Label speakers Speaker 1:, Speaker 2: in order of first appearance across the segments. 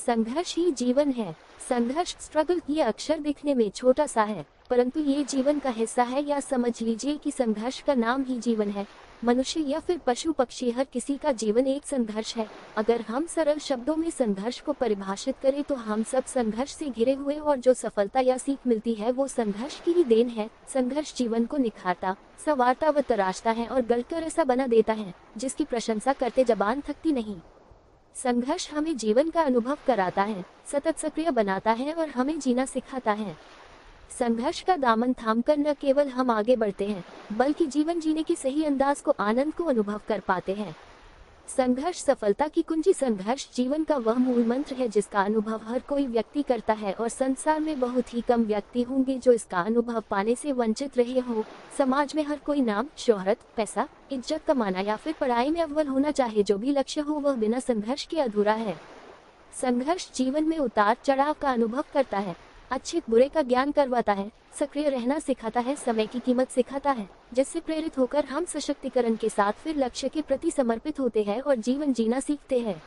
Speaker 1: संघर्ष ही जीवन है। संघर्ष, स्ट्रगल, ये अक्षर दिखने में छोटा सा है, परंतु ये जीवन का हिस्सा है। या समझ लीजिए कि संघर्ष का नाम ही जीवन है। मनुष्य या फिर पशु पक्षी, हर किसी का जीवन एक संघर्ष है। अगर हम सरल शब्दों में संघर्ष को परिभाषित करें तो हम सब संघर्ष से घिरे हुए, और जो सफलता या सीख मिलती है वो संघर्ष की ही देन है। संघर्ष जीवन को निखारता, संवारता व तराशता है और गढ़कर ऐसा बना देता है जिसकी प्रशंसा करते जबान थकती नहीं। संघर्ष हमें जीवन का अनुभव कराता है, सतत सक्रिय बनाता है और हमें जीना सिखाता है। संघर्ष का दामन थामकर न केवल हम आगे बढ़ते हैं, बल्कि जीवन जीने के सही अंदाज को, आनंद को अनुभव कर पाते हैं। संघर्ष सफलता की कुंजी। संघर्ष जीवन का वह मूल मंत्र है जिसका अनुभव हर कोई व्यक्ति करता है, और संसार में बहुत ही कम व्यक्ति होंगे जो इसका अनुभव पाने से वंचित रहे हो। समाज में हर कोई नाम, शोहरत, पैसा, इज्जत कमाना या फिर पढ़ाई में अव्वल होना चाहे, जो भी लक्ष्य हो वह बिना संघर्ष के अधूरा है। संघर्ष जीवन में उतार चढ़ाव का अनुभव करता है, अच्छे बुरे का ज्ञान करवाता है, सक्रिय रहना सिखाता है, समय की कीमत सिखाता है, जिससे प्रेरित होकर हम सशक्तिकरण के साथ फिर लक्ष्य के प्रति समर्पित होते हैं और जीवन जीना सीखते हैं।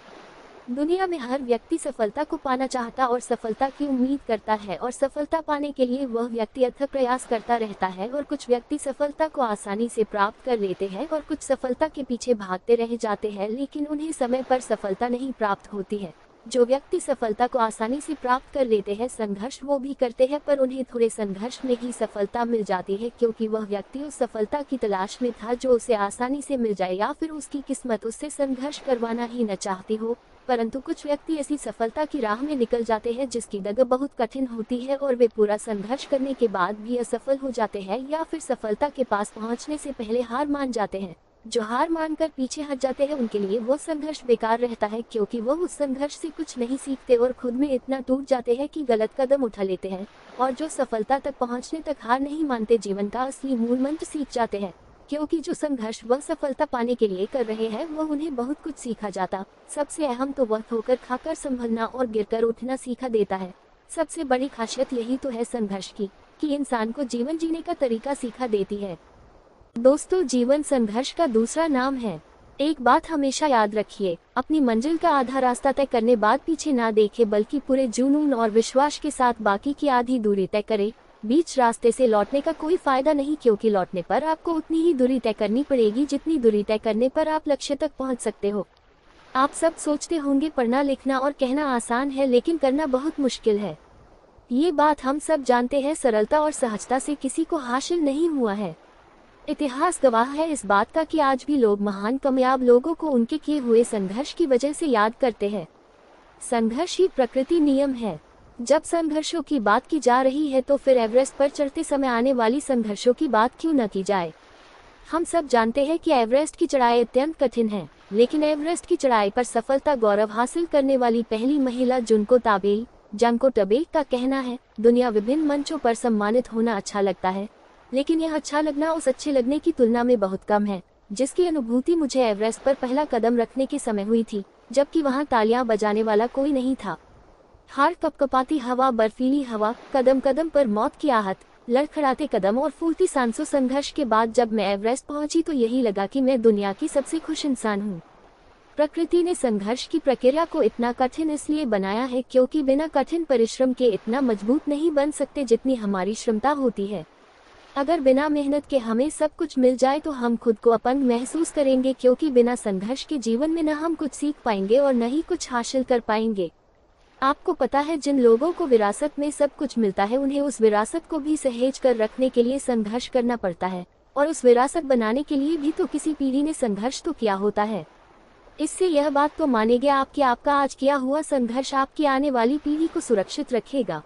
Speaker 1: दुनिया में हर व्यक्ति सफलता को पाना चाहता और सफलता की उम्मीद करता है, और सफलता पाने के लिए वह व्यक्ति अथक प्रयास करता रहता है। और कुछ व्यक्ति सफलता को आसानी से प्राप्त कर लेते हैं और कुछ सफलता के पीछे भागते रह जाते हैं, लेकिन उन्हें समय पर सफलता नहीं प्राप्त होती है। जो व्यक्ति सफलता को आसानी से प्राप्त कर लेते हैं, संघर्ष वो भी करते हैं, पर उन्हें थोड़े संघर्ष में ही सफलता मिल जाती है, क्योंकि वह व्यक्ति उस सफलता की तलाश में था जो उसे आसानी से मिल जाए, या फिर उसकी किस्मत उससे संघर्ष करवाना ही न चाहती हो। परंतु कुछ व्यक्ति ऐसी सफलता की राह में निकल जाते हैं जिसकी डगर बहुत कठिन होती है, और वे पूरा संघर्ष करने के बाद भी असफल हो जाते हैं, या फिर सफलता के पास पहुंचने से पहले हार मान जाते हैं। जो हार मानकर पीछे हट जाते हैं उनके लिए वो संघर्ष बेकार रहता है, क्योंकि वो उस संघर्ष से कुछ नहीं सीखते और खुद में इतना टूट जाते हैं कि गलत कदम उठा लेते हैं। और जो सफलता तक पहुंचने तक हार नहीं मानते, जीवन का असली मूल मंत्र सीख जाते हैं, क्योंकि जो संघर्ष वह सफलता पाने के लिए कर रहे हैं वह उन्हें बहुत कुछ सीखा जाता। सबसे अहम तो वह ठोकर खाकर संभलना और गिरकर उठना सीखा देता है। सबसे बड़ी खासियत यही तो है संघर्ष की, कि इंसान को जीवन जीने का तरीका सीखा देती है। दोस्तों, जीवन संघर्ष का दूसरा नाम है। एक बात हमेशा याद रखिए, अपनी मंजिल का आधा रास्ता तय करने बाद पीछे ना देखे, बल्कि पूरे जुनून और विश्वास के साथ बाकी की आधी दूरी तय करे। बीच रास्ते से लौटने का कोई फायदा नहीं, क्योंकि लौटने पर आपको उतनी ही दूरी तय करनी पड़ेगी जितनी दूरी तय करने पर आप लक्ष्य तक पहुंच सकते हो। आप सब सोचते होंगे पढ़ना लिखना और कहना आसान है, लेकिन करना बहुत मुश्किल है। ये बात हम सब जानते हैं, सरलता और सहजता से किसी को हासिल नहीं हुआ है। इतिहास गवाह है इस बात का कि आज भी लोग महान कामयाब लोगों को उनके किए हुए संघर्ष की वजह से याद करते हैं। संघर्ष ही प्रकृति नियम है। जब संघर्षों की बात की जा रही है तो फिर एवरेस्ट पर चढ़ते समय आने वाली संघर्षों की बात क्यों न की जाए। हम सब जानते हैं कि एवरेस्ट की चढ़ाई अत्यंत कठिन है, लेकिन एवरेस्ट की चढ़ाई पर सफलता गौरव हासिल करने वाली पहली महिला जुनको ताबेई जंको टबे का कहना है, दुनिया विभिन्न मंचों पर सम्मानित होना अच्छा लगता है, लेकिन यह अच्छा लगना उस अच्छे लगने की तुलना में बहुत कम है जिसकी अनुभूति मुझे एवरेस्ट पर पहला कदम रखने के समय हुई थी, जबकि वहां तालियां बजाने वाला कोई नहीं था। हार, कपकपाती हवा, बर्फीली हवा, कदम कदम पर मौत की आहट, लड़खड़ाते कदम और फूलती सांसों। संघर्ष के बाद जब मैं एवरेस्ट पहुंची तो यही लगा कि मैं दुनिया की सबसे खुश इंसान हूँ। प्रकृति ने संघर्ष की प्रक्रिया को इतना कठिन इसलिए बनाया है क्योंकि बिना कठिन परिश्रम के इतना मजबूत नहीं बन सकते जितनी हमारी क्षमता होती है। अगर बिना मेहनत के हमें सब कुछ मिल जाए तो हम खुद को अपंग महसूस करेंगे, क्योंकि बिना संघर्ष के जीवन में न हम कुछ सीख पाएंगे और न ही कुछ हासिल कर पाएंगे। आपको पता है, जिन लोगों को विरासत में सब कुछ मिलता है उन्हें उस विरासत को भी सहेज कर रखने के लिए संघर्ष करना पड़ता है, और उस विरासत बनाने के लिए भी तो किसी पीढ़ी ने संघर्ष तो किया होता है। इससे यह बात तो मानेंगे आप कि आपका आज किया हुआ संघर्ष आपकी आने वाली पीढ़ी को सुरक्षित रखेगा।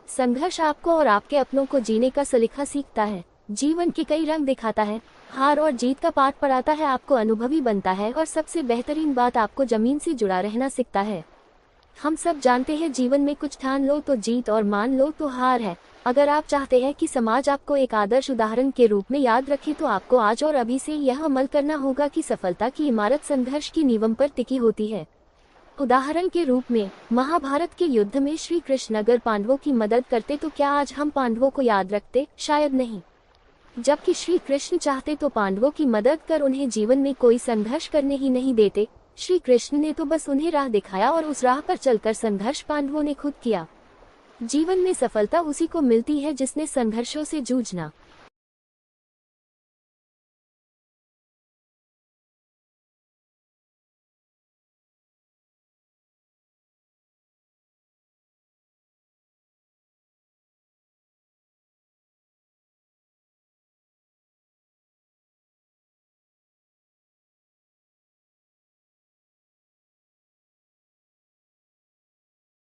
Speaker 1: संघर्ष आपको और आपके अपनों को जीने का सलीका सीखता है, जीवन के कई रंग दिखाता है, हार और जीत का पाठ पढ़ाता है, आपको अनुभवी बनता है, और सबसे बेहतरीन बात आपको जमीन से जुड़ा रहना सीखता है। हम सब जानते हैं, जीवन में कुछ ठान लो तो जीत और मान लो तो हार है। अगर आप चाहते हैं कि समाज आपको एक आदर्श उदाहरण के रूप में याद रखे तो आपको आज और अभी से यह अमल करना होगा कि सफलता की इमारत संघर्ष की नींव पर टिकी होती है। उदाहरण के रूप में महाभारत के युद्ध में श्री कृष्ण अगर पांडवों की मदद करते तो क्या आज हम पांडवों को याद रखते? शायद नहीं। जबकि श्री कृष्ण चाहते तो पांडवों की मदद कर उन्हें जीवन में कोई संघर्ष करने ही नहीं देते। श्री कृष्ण ने तो बस उन्हें राह दिखाया और उस राह पर चलकर संघर्ष पांडवों ने खुद किया। जीवन में सफलता उसी को मिलती है जिसने संघर्षों से जूझना